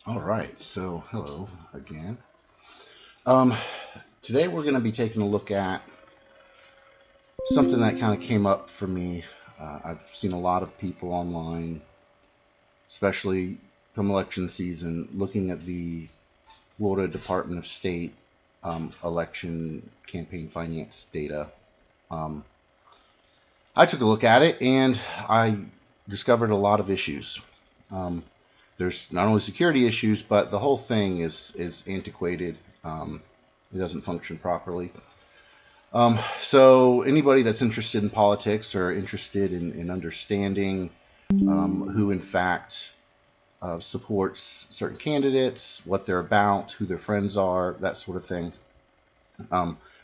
All right, so hello again. Um, Today we're going to be taking a look at something that kind of came up for me. I've seen a lot of people online, especially come election season, looking at the Florida Department of State election campaign finance data. Um, I took a look at it and I discovered a lot of issues. Um, there's not only security issues, but the whole thing is antiquated. It doesn't function properly. So anybody that's interested in politics or interested in understanding who in fact supports certain candidates, what they're about, who their friends are, that sort of thing.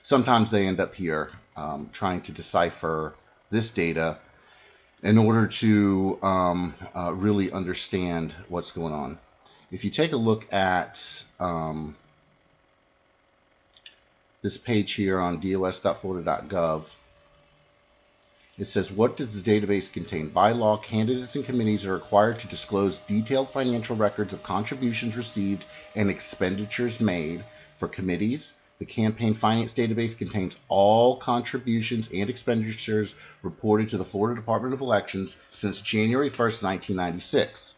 Sometimes they end up here trying to decipher this data in order to really understand what's going on. If you take a look at this page here on dos.florida.gov, it says, what does the database contain? By law, candidates and committees are required to disclose detailed financial records of contributions received and expenditures made for committees. The campaign finance database contains all contributions and expenditures reported to the Florida Department of Elections since January 1st, 1996.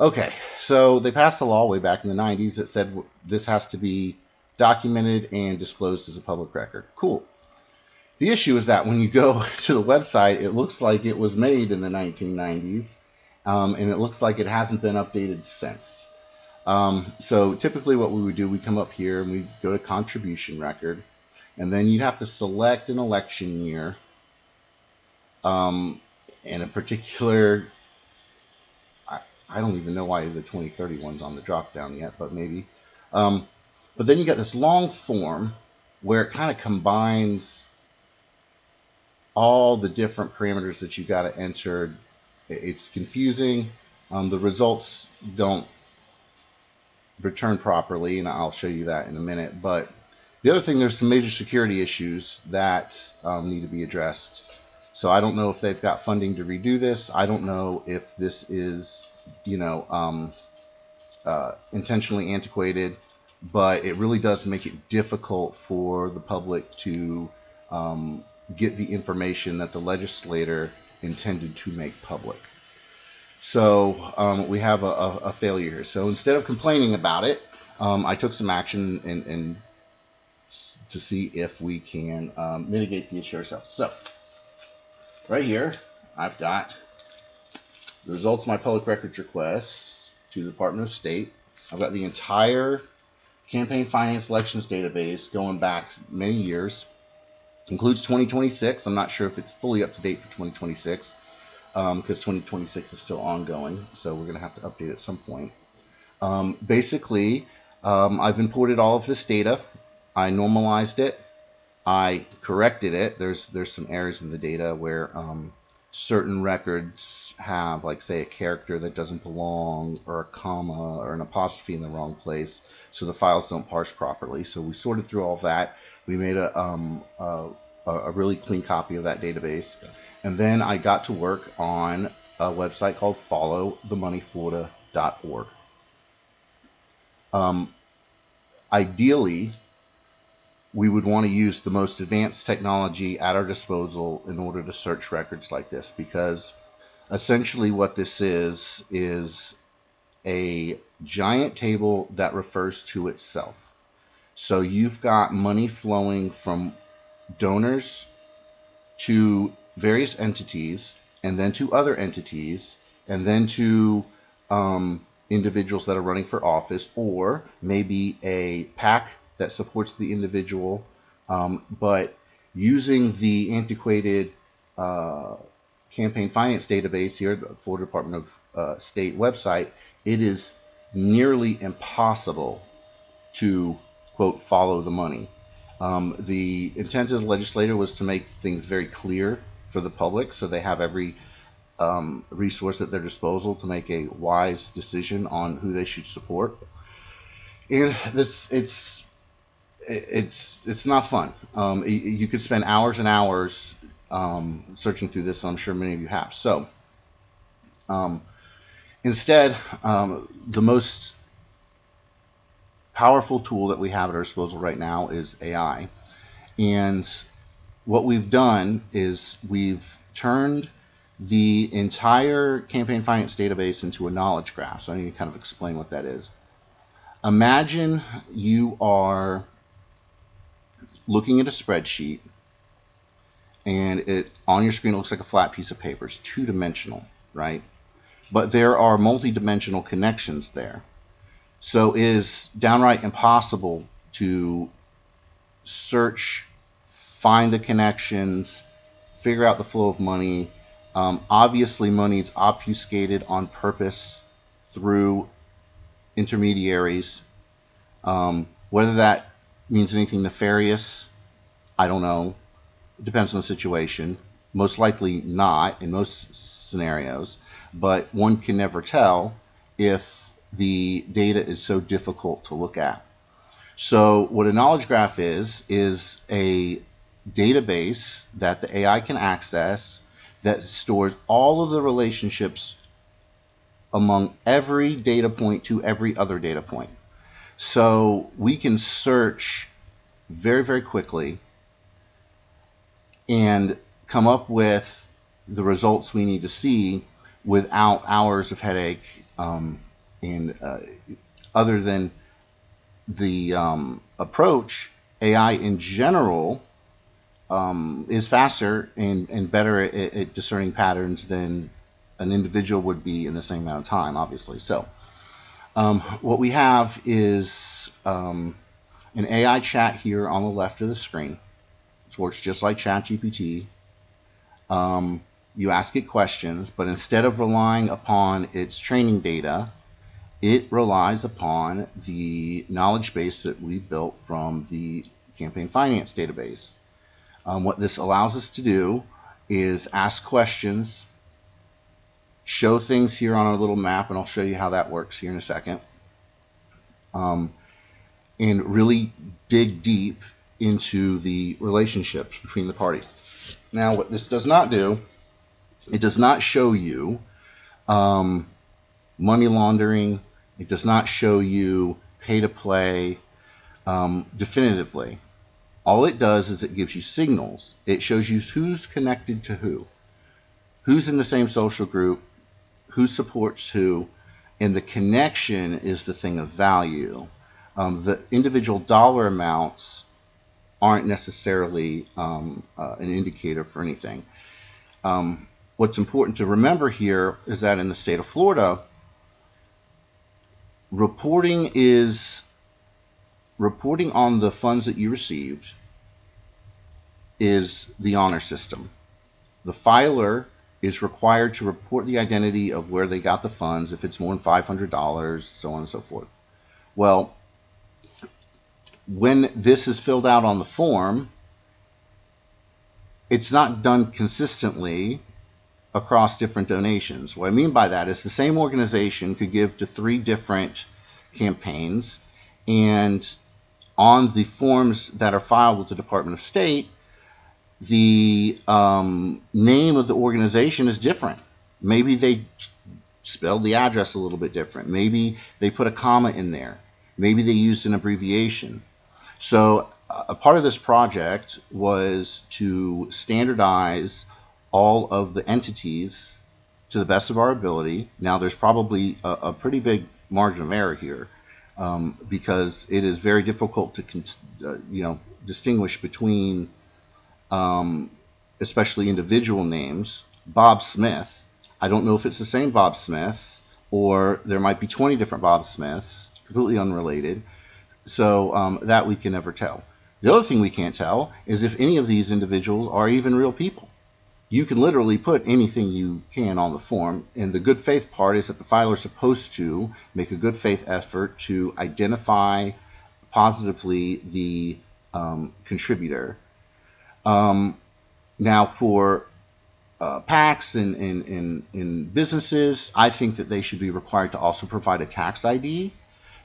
Okay, so they passed a law way back in the 90s that said this has to be documented and disclosed as a public record. Cool. The issue is that when you go to the website, it looks like it was made in the 1990s, and it looks like it hasn't been updated since. So typically, what we would do, we come up here and we go to contribution record, and then you'd have to select an election year, um, and a particular. I, I don't even know why the 2031's on the drop down yet, but maybe. Um, but then you got this long form where it kind of combines all the different parameters that you got to enter. It's confusing. The results don't return properly, and I'll show you that in a minute. But the other thing, there's some major security issues that need to be addressed. So I don't know if they've got funding to redo this. I don't know if this is, intentionally antiquated, but it really does make it difficult for the public to get the information that the legislator intended to make public. So we have a failure here. So instead of complaining about it, I took some action and to see if we can mitigate the issue ourselves. So right here, I've got the results of my public records requests to the Department of State. I've got the entire campaign finance elections database going back many years. Includes 2026. I'm not sure if it's fully up to date for 2026 because 2026 is still ongoing. So we're going to have to update at some point. Basically, I've imported all of this data. I normalized it. I corrected it. There's some errors in the data where certain records have, like, say, a character that doesn't belong, or a comma or an apostrophe in the wrong place, so the files don't parse properly. So we sorted through all of that. We made a really clean copy of that database, and then I got to work on a website called followthemoneyflorida.org. Um, Ideally, we would want to use the most advanced technology at our disposal in order to search records like this, because essentially what this is a giant table that refers to itself. So you've got money flowing from donors to various entities, and then to other entities, and then to individuals that are running for office, or maybe a PAC that supports the individual. But using the antiquated uh, campaign finance database here, the Florida Department of State website, it is nearly impossible to, quote, follow the money. The intent of the legislator was to make things very clear for the public, so they have every resource at their disposal to make a wise decision on who they should support. And it's not fun. You could spend hours and hours searching through this. I'm sure many of you have. So um, Instead, the most powerful tool that we have at our disposal right now is AI. And what we've done is we've turned the entire campaign finance database into a knowledge graph. So I need to kind of explain what that is. Imagine you are looking at a spreadsheet and it on your screen looks like a flat piece of paper. It's two-dimensional, right? But there are multi-dimensional connections there. So it is downright impossible to search, find the connections, figure out the flow of money. Obviously, money is obfuscated on purpose through intermediaries. Whether that means anything nefarious, I don't know. It depends on the situation. Most likely not in most scenarios, but one can never tell if the data is so difficult to look at. So what a knowledge graph is a database that the AI can access that stores all of the relationships among every data point to every other data point. So we can search very, very quickly and come up with the results we need to see without hours of headache. And other than the approach, AI in general is faster and better at discerning patterns than an individual would be in the same amount of time, obviously. So what we have is an AI chat here on the left of the screen. It works just like ChatGPT. You ask it questions, but instead of relying upon its training data, it relies upon the knowledge base that we built from the campaign finance database. What this allows us to do is ask questions, show things here on our little map, and I'll show you how that works here in a second, and really dig deep into the relationships between the parties. Now, what this does not do, it does not show you money laundering. It does not show you pay to play definitively. All it does is it gives you signals. It shows you who's connected to who's in the same social group, who supports who, and the connection is the thing of value. The individual dollar amounts aren't necessarily an indicator for anything. What's important to remember here is that in the state of Florida, reporting on the funds that you received is the honor system. The filer is required to report the identity of where they got the funds if it's more than $500, so on and so forth. Well, when this is filled out on the form, it's not done consistently across different donations. What I mean by that is the same organization could give to 3 different campaigns, and on the forms that are filed with the Department of State, the name of the organization is different. Maybe they spelled the address a little bit different. Maybe they put a comma in there. Maybe they used an abbreviation. So a part of this project was to standardize all of the entities to the best of our ability. Now, there's probably a pretty big margin of error here because it is very difficult to distinguish between especially individual names. Bob Smith, I don't know if it's the same Bob Smith or there might be 20 different Bob Smiths, completely unrelated. So that we can never tell. The other thing we can't tell is if any of these individuals are even real people. You can literally put anything you can on the form, and the good faith part is that the filer is supposed to make a good faith effort to identify positively the contributor. Now, for PACs and businesses, I think that they should be required to also provide a tax ID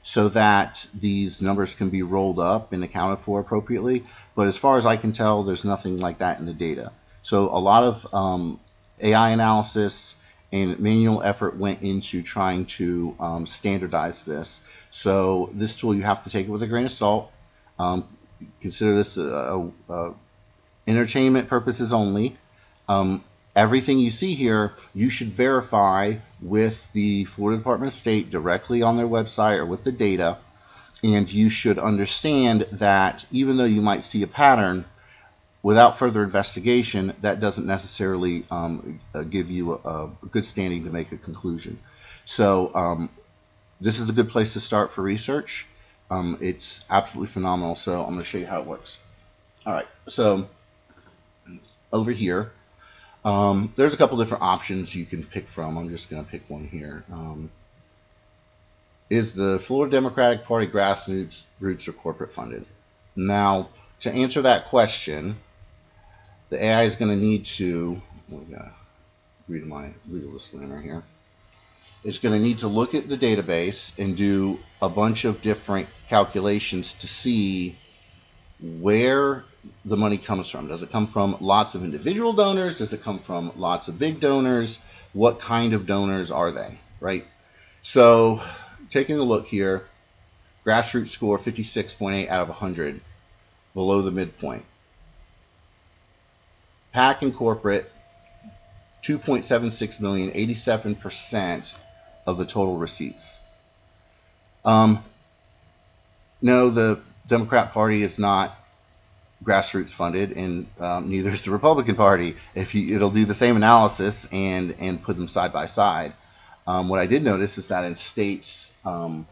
so that these numbers can be rolled up and accounted for appropriately. But as far as I can tell, there's nothing like that in the data. So a lot of AI analysis and manual effort went into trying to standardize this. So this tool, you have to take it with a grain of salt. Um, Consider this entertainment purposes only. Um, Everything you see here, you should verify with the Florida Department of State directly on their website or with the data. And you should understand that even though you might see a pattern, without further investigation, that doesn't necessarily give you a good standing to make a conclusion. So this is a good place to start for research. It's absolutely phenomenal. So I'm going to show you how it works. All right. So over here, there's a couple different options you can pick from. I'm just going to pick one here. Is the Florida Democratic Party grassroots or corporate funded? Now, to answer that question, the AI is going to need to, read my legal disclaimer here. It's going to need to look at the database and do a bunch of different calculations to see where the money comes from. Does it come from lots of individual donors? Does it come from lots of big donors? What kind of donors are they, right? So taking a look here, grassroots score 56.8 out of 100, below the midpoint. PAC and corporate, 2.76 million, 87% of the total receipts. No, the Democrat Party is not grassroots funded, and neither is the Republican Party. It'll do the same analysis and put them side by side. What I did notice is that in states, well,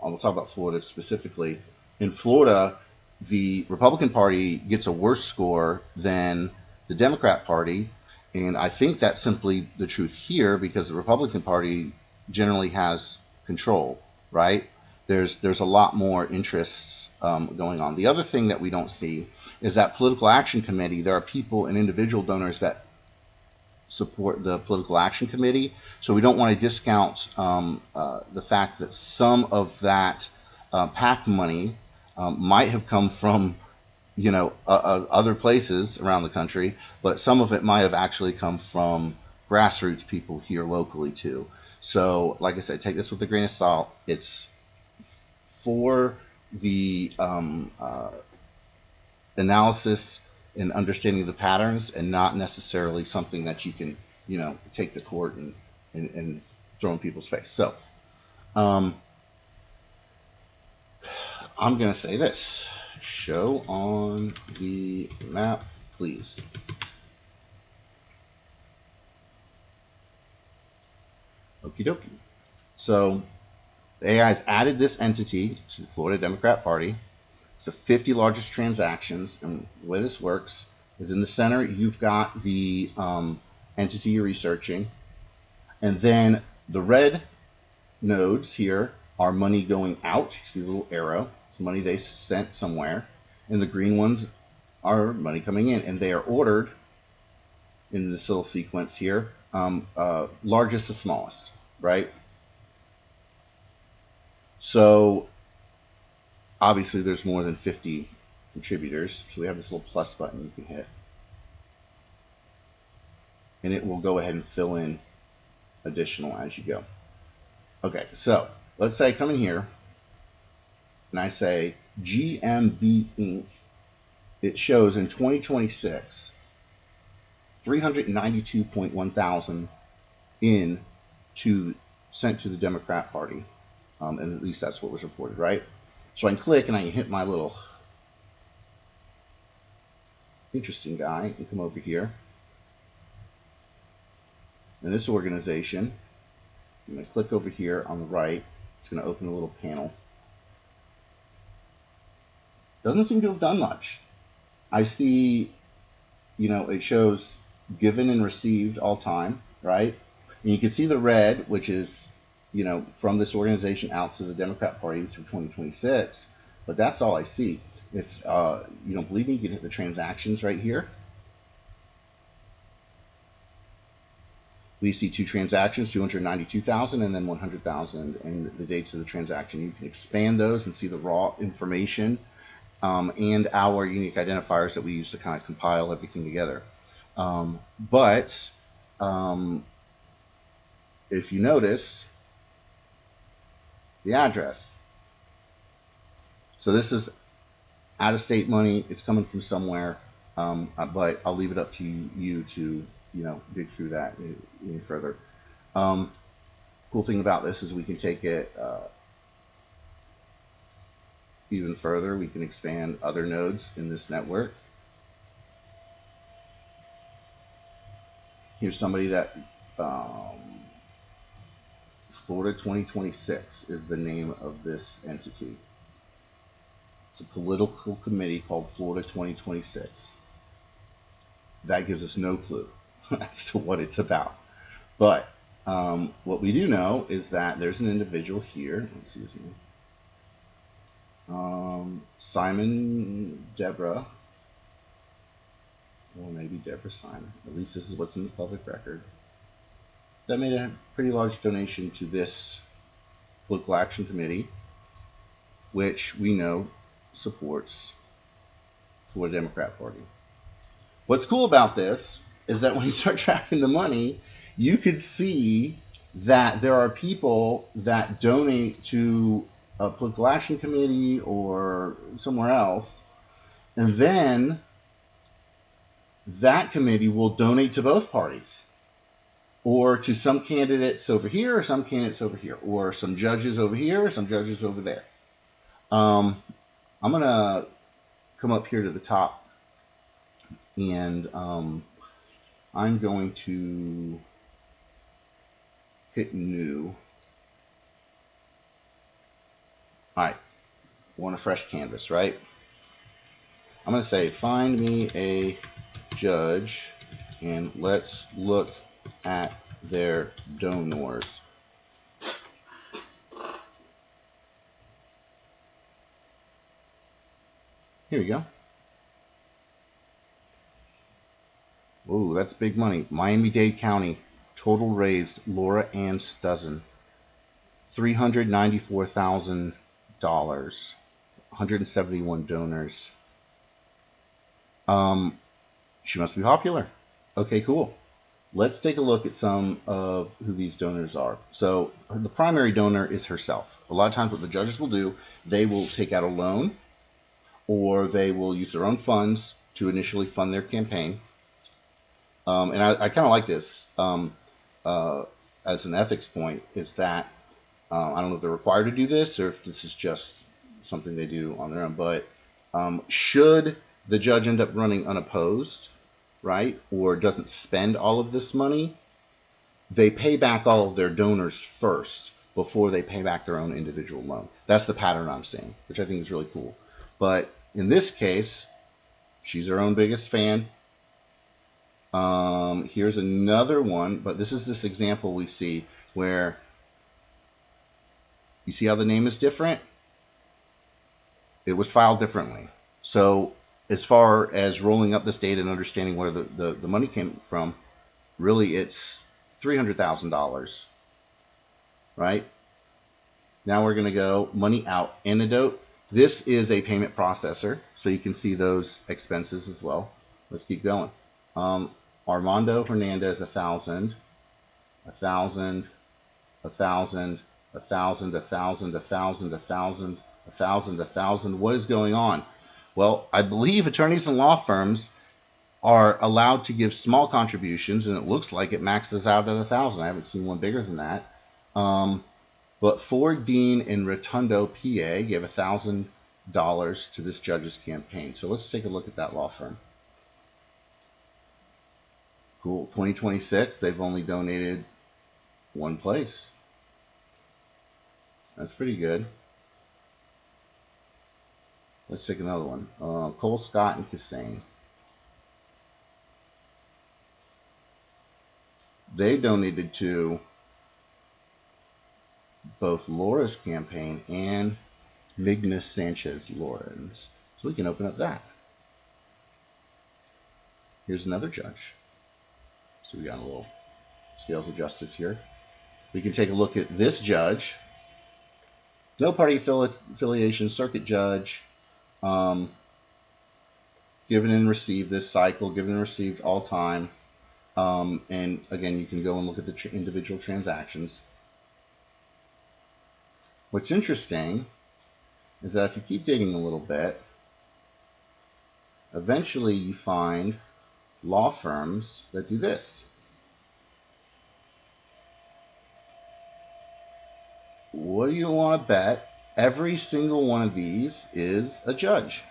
I'll talk about Florida specifically. In Florida, the Republican Party gets a worse score than the Democrat Party, and I think that's simply the truth here because the Republican Party generally has control, right? There's a lot more interests going on. The other thing that we don't see is that political action committee. There are people and individual donors that support the political action committee, so we don't want to discount the fact that some of that PAC money might have come from other places around the country, but some of it might have actually come from grassroots people here locally too. So, like I said, take this with a grain of salt. It's for the analysis and understanding the patterns, and not necessarily something that you can, take to court and throw in people's face. So, I'm going to say this: show on the map, please. Okie dokie. So, the AI has added this entity to the Florida Democrat Party. The 50 largest transactions, and the way this works is in the center you've got the entity you're researching, and then the red nodes here are money going out. You see the little arrow, it's money they sent somewhere, and the green ones are money coming in, and they are ordered in this little sequence here, largest to smallest, right? So obviously there's more than 50 contributors, so we have this little plus button you can hit, and it will go ahead and fill in additional as you go. Okay, so let's say I come in here and I say GMB Inc. It shows in 2026 392.1 thousand in to sent to the Democrat Party, and at least that's what was reported, right? So I can click and I can hit my little interesting guy and come over here. In this organization, I'm going to click over here on the right. It's going to open a little panel. Doesn't seem to have done much. I see, it shows given and received all time, right? And you can see the red, which is, from this organization out to the Democrat Party through 2026. But that's all I see. If you don't believe me, you can hit the transactions right here. We see two transactions, 292,000 and then 100,000, and the dates of the transaction. You can expand those and see the raw information and our unique identifiers that we use to kind of compile everything together. But if you notice the address. So this is out-of-state money. It's coming from somewhere, but I'll leave it up to you to dig through that any further. Cool thing about this is we can take it even further. We can expand other nodes in this network. Here's somebody that Florida 2026 is the name of this entity. It's a political committee called Florida 2026. That gives us no clue as to what it's about. But what we do know is that there's an individual here. Let's see his name. Simon Deborah. Well, maybe Deborah Simon. At least this is what's in the public record. That made a pretty large donation to this political action committee, which we know supports Florida Democrat Party. What's cool about this is that when you start tracking the money, you could see that there are people that donate to a political action committee or somewhere else, and then that committee will donate to both parties, or to some candidates over here, or some candidates over here, or some judges over here, or some judges over there. I'm going to come up here to the top, and I'm going to hit new. All right, want a fresh canvas, right? I'm going to say, find me a judge, and let's look at their donors. Here we go. Ooh, that's big money. Miami-Dade County, total raised, Laura Ann Stuzen, $394,000, 171 donors. She must be popular. Okay, cool. Let's take a look at some of who these donors are. So the primary donor is herself. A lot of times what the judges will do, they will take out a loan, or they will use their own funds to initially fund their campaign. And I kind of like this as an ethics point, is that I don't know if they're required to do this or if this is just something they do on their own, but should the judge end up running unopposed, right, or doesn't spend all of this money, they pay back all of their donors first before they pay back their own individual loan. That's the pattern I'm seeing, which I think is really cool. But in this case, she's her own biggest fan. Here's another one, but this is this example we see where you see how the name is different? It was filed differently. So as far as rolling up this data and understanding where the money came from, really it's $300,000, right? Now we're going to go money out, antidote. This is a payment processor, so you can see those expenses as well. Let's keep going. Armando Hernandez, 1,000, 1,000, 1,000, 1,000, 1,000, 1,000, 1,000, 1,000, 1,000. What is going on? Well, I believe attorneys and law firms are allowed to give small contributions, and it looks like it maxes out at 1,000. I haven't seen one bigger than that. But Ford, Dean, and Rotundo, PA, gave $1,000 to this judge's campaign. So let's take a look at that law firm. Cool. 2026, they've only donated one place. That's pretty good. Let's take another one. Cole, Scott, and Cassane. They donated to both Laura's campaign and Migna Sanchez Lawrence. So we can open up that. Here's another judge. So we got a little scales of justice here. We can take a look at this judge. No party affiliation, circuit judge. Given and received this cycle, given and received all time. And again, you can go and look at the individual transactions. What's interesting is that if you keep digging a little bit, eventually you find law firms that do this. What do you want to bet? Every single one of these is a judge.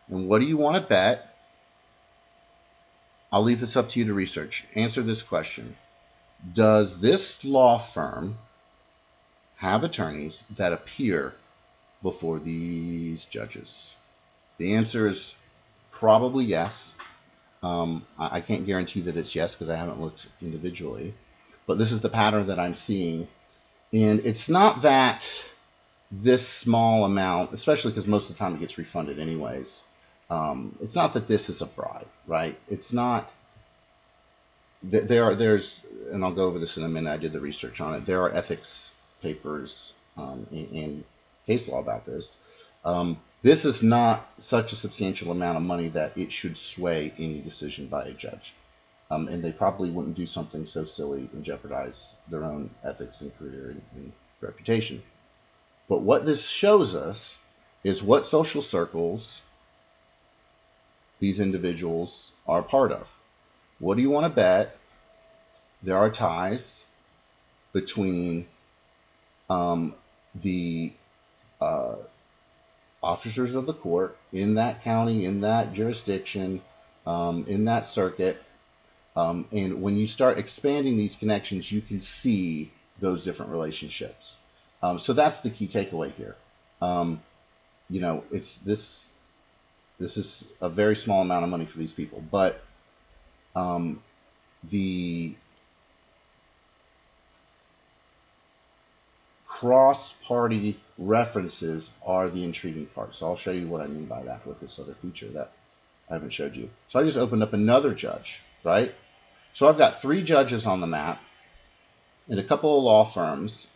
And what do you want to bet? I'll leave this up to you to research. Answer this question. Does this law firm have attorneys that appear before these judges? The answer is probably yes. I can't guarantee that it's yes because I haven't looked individually. But this is the pattern that I'm seeing. And it's not that this small amount, especially because most of the time it gets refunded anyways. It's not that this is a bribe, right? It's not. There's, and I'll go over this in a minute. I did the research on it. There are ethics papers and case law about this. This is not such a substantial amount of money that it should sway any decision by a judge. And they probably wouldn't do something so silly and jeopardize their own ethics and career and reputation. But what this shows us is what social circles these individuals are part of. What do you want to bet? There are ties between the uh, officers of the court in that county, in that jurisdiction, in that circuit. And when you start expanding these connections, you can see those different relationships. So that's the key takeaway here. It's this. This is a very small amount of money for these people, but the cross-party references are the intriguing part. So I'll show you what I mean by that with this other feature that I haven't showed you. So I just opened up another judge, right? So I've got 3 judges on the map and a couple of law firms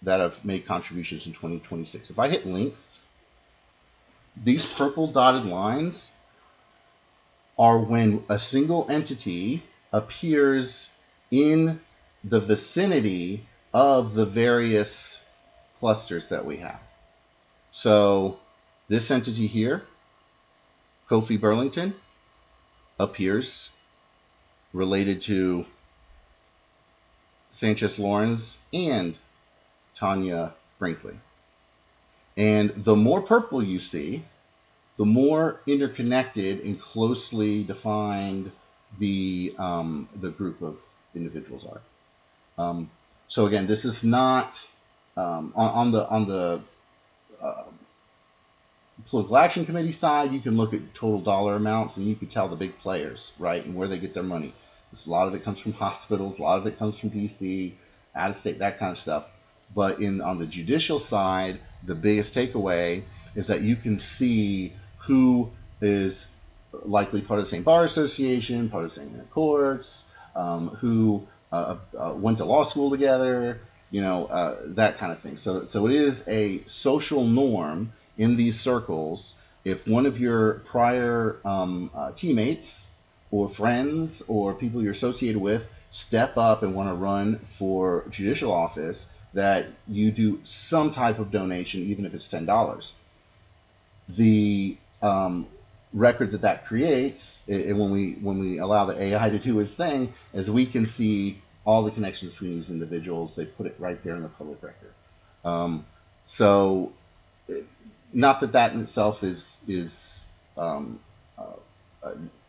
that have made contributions in 2026. If I hit links, these purple dotted lines are when a single entity appears in the vicinity of the various clusters that we have. So this entity here, Kofi Burlington, appears related to Sanchez Lawrence and Tanya Brinkley. And the more purple you see, the more interconnected and closely defined the group of individuals are. So again, this is not on the political action committee side. You can look at total dollar amounts and you can tell the big players, right, and where they get their money. A lot of it comes from hospitals, a lot of it comes from DC, out of state, that kind of stuff. But on the judicial side, the biggest takeaway is that you can see who is likely part of the same bar association, part of the same courts, who went to law school together, that kind of thing. So it is a social norm in these circles. If one of your prior teammates or friends or people you're associated with step up and want to run for judicial office, that you do some type of donation, even if it's $10. The record that creates, and when we allow the AI to do its thing, is we can see all the connections between these individuals. They put it right there in the public record. So, not that in itself is an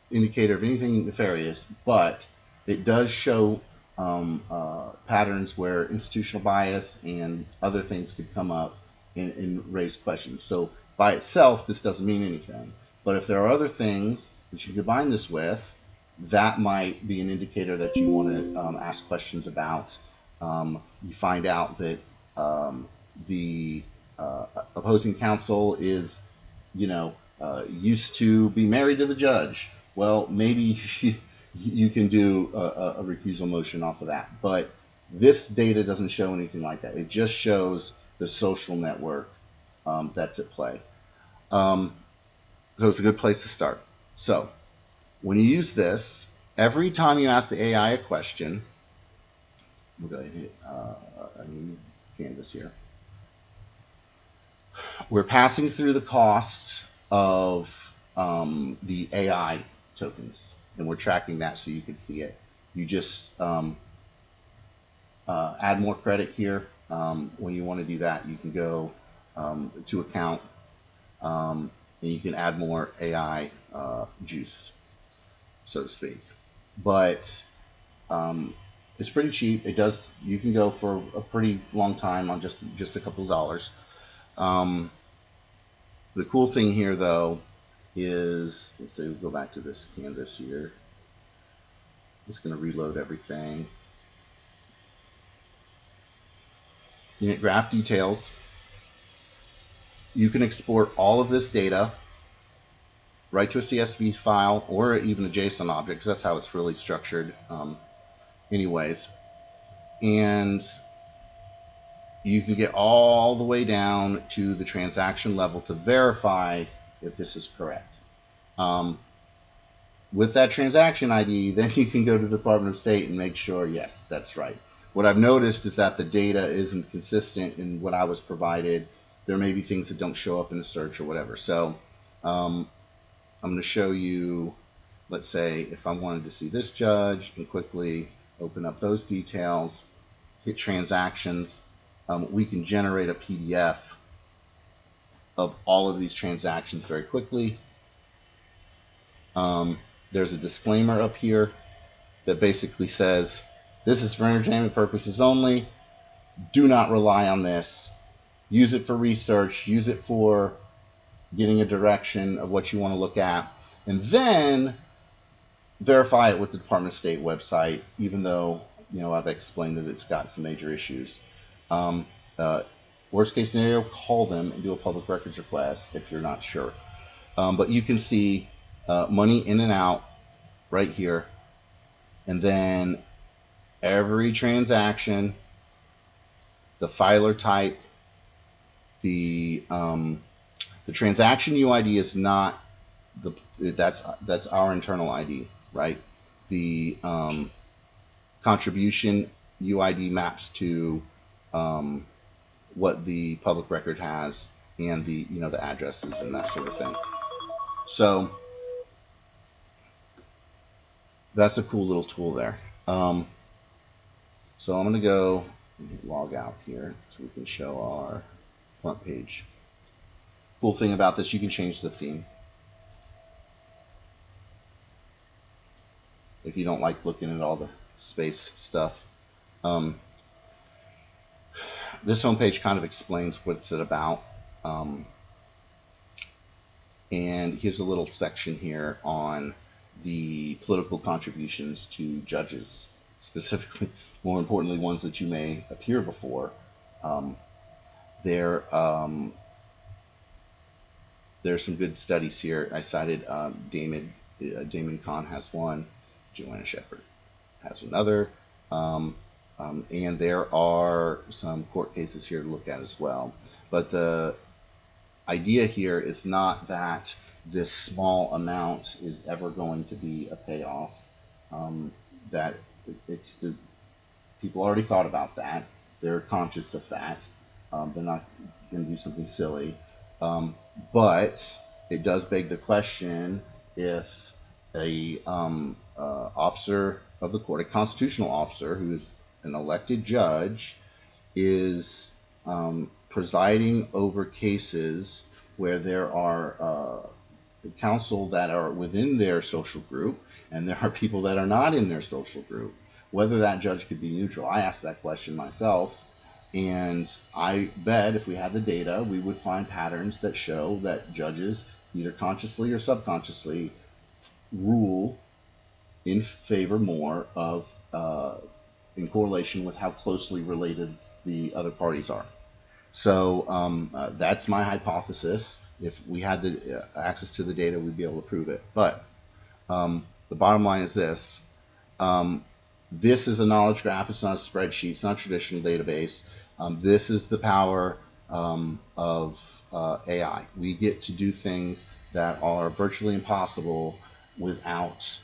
indicator of anything nefarious, but it does show patterns where institutional bias and other things could come up and raise questions. So by itself, this doesn't mean anything. But if there are other things that you combine this with, that might be an indicator that you want to ask questions about. You find out that the opposing counsel is, used to be married to the judge. Well, maybe you can do a recusal motion off of that. But this data doesn't show anything like that. It just shows the social network that's at play. So it's a good place to start. So when you use this, Every time you ask the AI a question, we'll go ahead and hit a new canvas here. We're passing through the costs of the AI tokens, and we're tracking that so you can see it. You just add more credit here. When you want to do that, you can go to account, and you can add more AI juice, so to speak. But it's pretty cheap. It does. You can go for a pretty long time on just a couple of dollars. Um, the cool thing here, though, is let's say we go back to this canvas here. Just going to reload everything. Unit graph details. You can export all of this data right to a CSV file or even a JSON object, because that's how it's really structured, anyways. And you can get all the way down to the transaction level to verify if this is correct. With that transaction ID, then you can go to the Department of State and make sure, yes, that's right. What I've noticed is that the data isn't consistent in what I was provided. There may be things that don't show up in the search or whatever. So I'm going to show you, let's say, if I wanted to see this judge and quickly open up those details, hit transactions, we can generate a PDF of all of these transactions very quickly. There's a disclaimer up here that basically says, this is for entertainment purposes only. Do not rely on this. Use it for research. Use it for getting a direction of what you want to look at. And then verify it with the Department of State website, even though, I've explained that it's got some major issues. Um, uh, Worst case scenario, call them and do a public records request if you're not sure. But you can see money in and out right here. And then every transaction, the filer type, the transaction UID is not that's our internal ID, right? The contribution UID maps to what the public record has, and the the addresses and that sort of thing. So that's a cool little tool there. So I'm going to go log out here so we can show our front page. Cool thing about this, you can change the theme. If you don't like looking at all the space stuff. This homepage kind of explains what's it about. And here's a little section here on the political contributions to judges, specifically, more importantly, ones that you may appear before. There, there's some good studies here. I cited Damon Kahn has one, Joanna Shepard has another, and there are some court cases here to look at as well. But the idea here is not that this small amount is ever going to be a payoff. That it's the people already thought about that. They're conscious of that. They're not going to do something silly. But it does beg the question, if a officer of the court, a constitutional officer who is an elected judge, is presiding over cases where there are counsel that are within their social group, and there are people that are not in their social group, whether that judge could be neutral. I asked that question myself, and I bet if we had the data, we would find patterns that show that judges, either consciously or subconsciously, rule in favor more of, in correlation with how closely related the other parties are. So that's my hypothesis. If we had the access to the data, we'd be able to prove it. But the bottom line is this. This is a knowledge graph. It's not a spreadsheet. It's not a traditional database. This is the power of AI. We get to do things that are virtually impossible without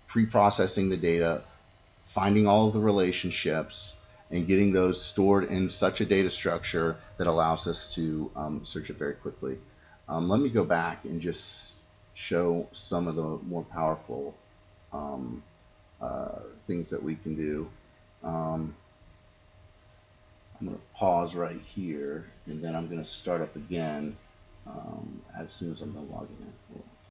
pre-processing the data, finding all of the relationships, and getting those stored in such a data structure that allows us to search it very quickly. Let me go back and just show some of the more powerful um, things that we can do. Um, I'm going to pause right here, and then I'm going to start up again as soon as I'm done logging in.